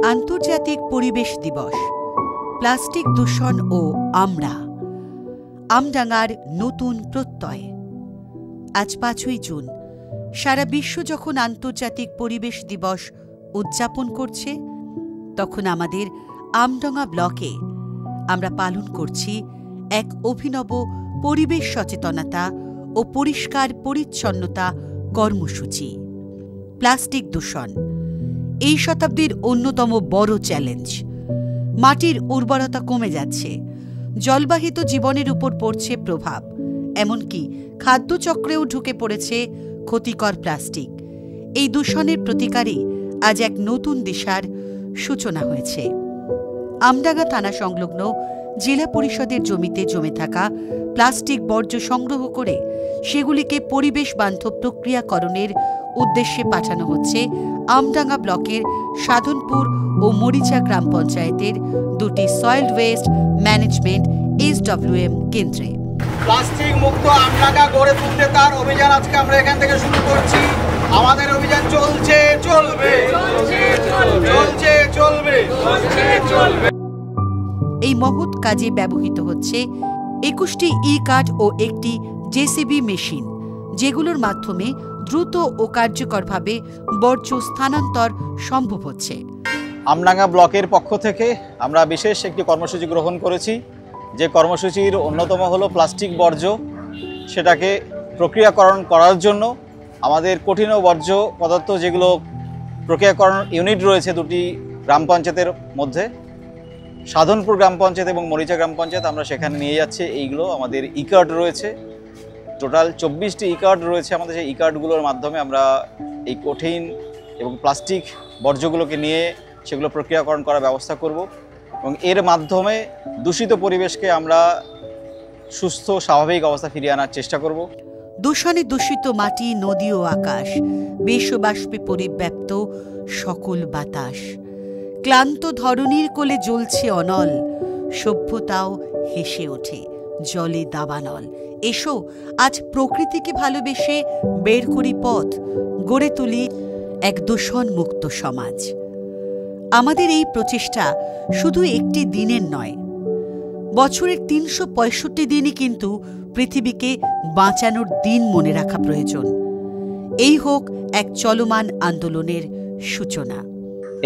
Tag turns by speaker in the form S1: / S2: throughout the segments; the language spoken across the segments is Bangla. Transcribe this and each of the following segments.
S1: আন্তর্জাতিক পরিবেশ দিবস, প্লাস্টিক দূষণ ও আমরা, আমডাঙ্গার নতুন প্রত্যয়। আজ 5ই জুন সারা বিশ্ব যখন আন্তর্জাতিক পরিবেশ দিবস উদযাপন করছে, তখন আমাদের আমডাঙ্গা ব্লকে আমরা পালন করছি এক অভিনব পরিবেশ সচেতনতা ও পরিষ্কার পরিচ্ছন্নতা কর্মসূচি। প্লাস্টিক দূষণ এই শতাব্দীর অন্যতম বড় চ্যালেঞ্জ। মাটির উর্বরতা কমে যাচ্ছে, জলবাহিত জীবনের উপর পড়ছে প্রভাব, এমনকি খাদ্যচক্রেও ঢুকে পড়েছে ক্ষতিকর প্লাস্টিক। এই দূষণের প্রতিকারে আজ এক নতুন দিশার সূচনা হয়েছে। আমডাঙ্গা থানা সংলগ্ন জেলা পরিষদের জমিতে জমে থাকা প্লাস্টিক বর্জ্য সংগ্রহ করে সেগুলিকে পরিবেশ বান্ধব প্রক্রিয়াকরণের উদ্দেশ্যে পাঠানো হচ্ছে আমডাঙ্গা ব্লকের সাধনপুর ও মরিচা গ্রাম পঞ্চায়েতের দুটি সয়েল ওয়েস্ট ম্যানেজমেন্ট SWM কেন্দ্রে।
S2: প্লাস্টিক মুক্ত আমডাঙ্গা গড়ে তুলতে তার অভিযান আজকে আমরা এখান থেকে শুরু করছি। আমাদের অভিযান চলছে, চলবে, চলছে, চলবে।
S1: এই মহৎ কাজে ব্যবহৃত হচ্ছে 21টি ই-কার্ট ও একটি JCB মেশিন, যেগুলোর মাধ্যমে দ্রুত ও কার্যকরভাবে বর্জ্য স্থানান্তর সম্ভব হচ্ছে।
S3: আমডাঙ্গা ব্লকের পক্ষ থেকে আমরা বিশেষ একটি কর্মসূচি গ্রহণ করেছি, যে কর্মসূচির অন্যতম হলো প্লাস্টিক বর্জ্য। সেটাকে প্রক্রিয়াকরণ করার জন্য আমাদের কঠিন ও বর্জ্য পদার্থ যেগুলো প্রক্রিয়াকরণ ইউনিট রয়েছে দুটি গ্রাম পঞ্চায়েতের মধ্যে, সাধনপুর গ্রাম পঞ্চায়েত এবং মরিচা গ্রাম পঞ্চায়েত, আমরা সেখানে নিয়ে যাচ্ছি। এইগুলো আমাদের ই-কার্ট রয়েছে, টোটাল 24টি ই-কার্ট রয়েছে আমাদের। সেই ই-কার্টগুলোর মাধ্যমে আমরা এই কঠিন এবং প্লাস্টিক বর্জ্যগুলোকে নিয়ে সেগুলো প্রক্রিয়াকরণ করার ব্যবস্থা করব এবং এর মাধ্যমে দূষিত পরিবেশকে আমরা সুস্থ স্বাভাবিক অবস্থা ফিরিয়ে আনার চেষ্টা করব।
S1: দূষণে দূষিত মাটি, নদী ও আকাশ, বেশবাষ্পে পরিব্যাপ্ত সকল বাতাস, ক্লান্ত ধরণীর কোলে জ্বলছে অনল, সভ্যতাও হেসে ওঠে জলে দাবানল। এসো আজ প্রকৃতিকে ভালোবেসে বের করি পথ, গড়ে তুলি এক দূষণ মুক্ত সমাজ। আমাদের এই প্রচেষ্টা শুধু একটি দিনের নয়, বছরের 365 দিনই কিন্তু পৃথিবীকে বাঁচানোর দিন মনে রাখা প্রয়োজন। এই হোক এক চলমান আন্দোলনের সূচনা।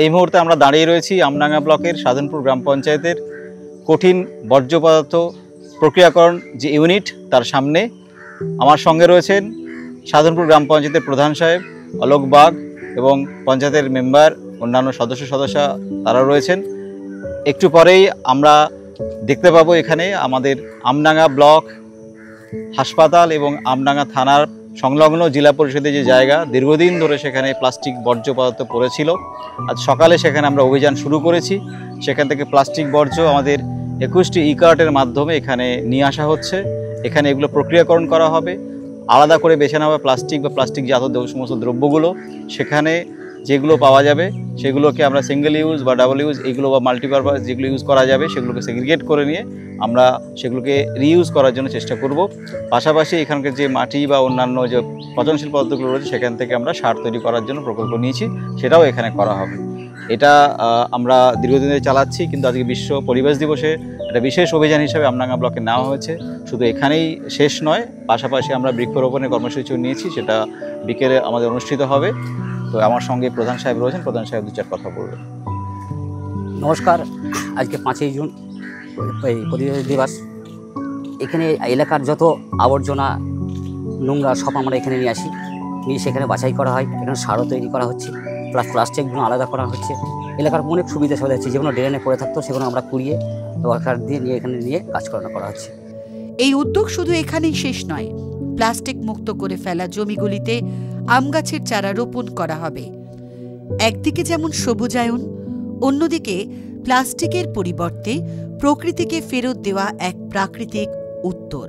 S3: এই মুহূর্তে আমরা দাঁড়িয়ে রয়েছি আমডাঙ্গা ব্লকের সাধনপুর গ্রাম পঞ্চায়েতের কঠিন বর্জ্য পদার্থ প্রক্রিয়াকরণ যে ইউনিট, তার সামনে। আমার সঙ্গে রয়েছেন সাধনপুর গ্রাম পঞ্চায়েতের প্রধান সাহেব অলোক বাগ এবং পঞ্চায়েতের মেম্বার, অন্যান্য সদস্যা তারা রয়েছেন। একটু পরেই আমরা দেখতে পাবো এখানে আমাদের আমডাঙ্গা ব্লক হাসপাতাল এবং আমডাঙ্গা থানার সংলগ্ন জেলা পরিষদের যে জায়গা, দীর্ঘদিন ধরে সেখানে প্লাস্টিক বর্জ্য পদার্থ পড়েছিল। আজ সকালে সেখানে আমরা অভিযান শুরু করেছি। সেখান থেকে প্লাস্টিক বর্জ্য আমাদের 21টি ই-কার্টের মাধ্যমে এখানে নিয়ে আসা হচ্ছে। এখানে এগুলো প্রক্রিয়াকরণ করা হবে, আলাদা করে বেছে নেওয়া হবে প্লাস্টিক বা প্লাস্টিক জাত সমস্ত দ্রব্যগুলো। সেখানে যেগুলো পাওয়া যাবে সেগুলোকে আমরা সিঙ্গেল ইউজ বা ডাবল ইউজ এগুলো বা মাল্টিপারপাস যেগুলো ইউজ করা যাবে সেগুলোকে সেগ্রিগেট করে নিয়ে আমরা সেগুলোকে রিইউজ করার জন্য চেষ্টা করব। পাশাপাশি এখানকার যে মাটি বা অন্যান্য যে পচনশীল পদার্থগুলো রয়েছে সেখান থেকে আমরা সার তৈরি করার জন্য প্রকল্প নিয়েছি, সেটাও এখানে করা হবে। এটা আমরা দীর্ঘদিন ধরে চালাচ্ছি, কিন্তু আজকে বিশ্ব পরিবেশ দিবসে একটা বিশেষ অভিযান হিসেবে আমডাঙ্গা ব্লকে নেওয়া হয়েছে। শুধু এখানেই শেষ নয়, পাশাপাশি আমরা বৃক্ষরোপণের কর্মসূচিও নিয়েছি, সেটা বিকেলে আমাদের অনুষ্ঠিত হবে। তো আমার সঙ্গে প্রধান সাহেব রয়েছেন, প্রধান সাহেব 2-4 কথা বলবেন।
S4: নমস্কার। আজকে 5ই জুন পরিবেশ দিবস। এখানে এলাকার যত আবর্জনা নোংরা সব আমরা এখানে নিয়ে আসি, নিয়ে সেখানে বাছাই করা হয়। এখানে সারও তৈরি করা হচ্ছে, প্লাস প্লাস্টিকগুলো আলাদা করা হচ্ছে। এলাকার অনেক সুবিধা সুবিধা হচ্ছে, যেগুলো ড্রেনে পড়ে থাকতো সেগুলো আমরা কুড়িয়ে ওয়ার্কার দিয়ে নিয়ে এখানে নিয়ে কাজ করা হচ্ছে।
S1: এই উদ্যোগ শুধু এখানেই শেষ নয়, প্লাস্টিক মুক্ত করে ফেলা জমিগুলিতে আম গাছের চারা রোপণ করা হবে। একদিকে যেমন সবুজায়ন, অন্যদিকে প্লাস্টিকের পরিবর্তে প্রকৃতিকে ফেরত দেওয়া এক প্রাকৃতিক উত্তর।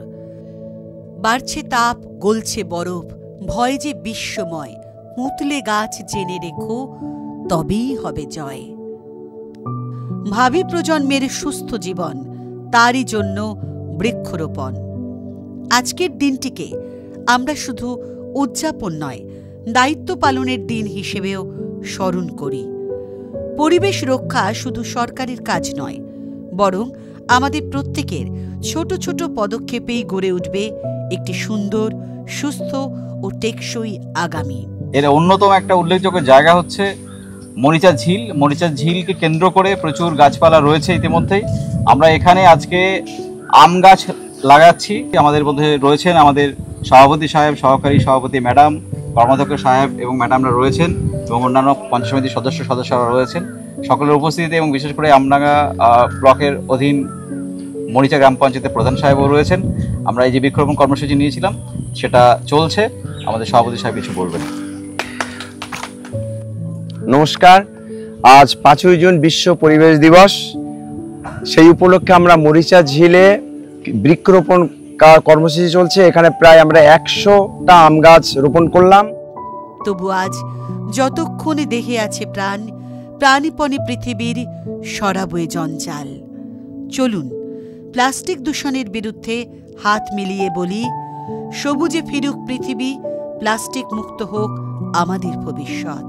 S1: বাড়ছে তাপ, গলছে বরফ, ভয় যে বিশ্বময়, মুতলে গাছ জেনে রেখো, তবেই হবে জয়। ভাবি প্রজন্মের সুস্থ জীবন, তারই জন্য বৃক্ষরোপণ। আজকের দিনটিকে আমরা শুধু উদযাপন নয়, দায়িত্ব পালনের দিন হিসেবেও স্মরণ করি। পরিবেশ রক্ষা শুধু সরকারের কাজ নয়, বরং আমাদের প্রত্যেকের ছোট ছোট পদক্ষেপেই গড়ে উঠবে একটি সুন্দর, সুস্থ ও টেকসই আগামী।
S3: এর অন্যতম একটা উল্লেখযোগ্য জায়গা হচ্ছে মরিচা ঝিল। মরিচা ঝিলকে কেন্দ্র করে প্রচুর গাছপালা রয়েছে ইতিমধ্যেই। আমরা এখানে আজকে আম গাছ লাগাচ্ছি। আমাদের মধ্যে রয়েছেন আমাদের সভাপতি সাহেব, সহকারী সভাপতি ম্যাডাম, কর্মাধ্যক্ষ সাহেব এবং ম্যাডামরা রয়েছেন এবং অন্যান্য পঞ্চায়েত সমিতির সদস্যরা রয়েছেন। সকলের উপস্থিতিতে এবং বিশেষ করে আমডাঙ্গা ব্লকের অধীন মরিচা গ্রাম পঞ্চায়েতের প্রধান সাহেবও রয়েছেন। আমরা এই যে বৃক্ষরোপণ কর্মসূচি নিয়েছিলাম সেটা চলছে। আমাদের সভাপতি সাহেব কিছু বলবেন।
S5: নমস্কার, আজ 5ই জুন বিশ্ব পরিবেশ দিবস। সেই উপলক্ষে আমরা মরিচা ঝিলে বৃক্ষরোপণ কর্মসূচি চলছে। এখানে প্রায় আমরা 100টা আম গাছ রোপণ করলাম।
S1: তবু আজ যতক্ষণে দেহে আছে প্রাণ, প্রাণীপণে পৃথিবীর সরাবয়ে জঞ্জাল। চলুন প্লাস্টিক দূষণের বিরুদ্ধে হাত মিলিয়ে বলি, সবুজে ফিরুক পৃথিবী, প্লাস্টিক মুক্ত হোক আমাদের ভবিষ্যৎ।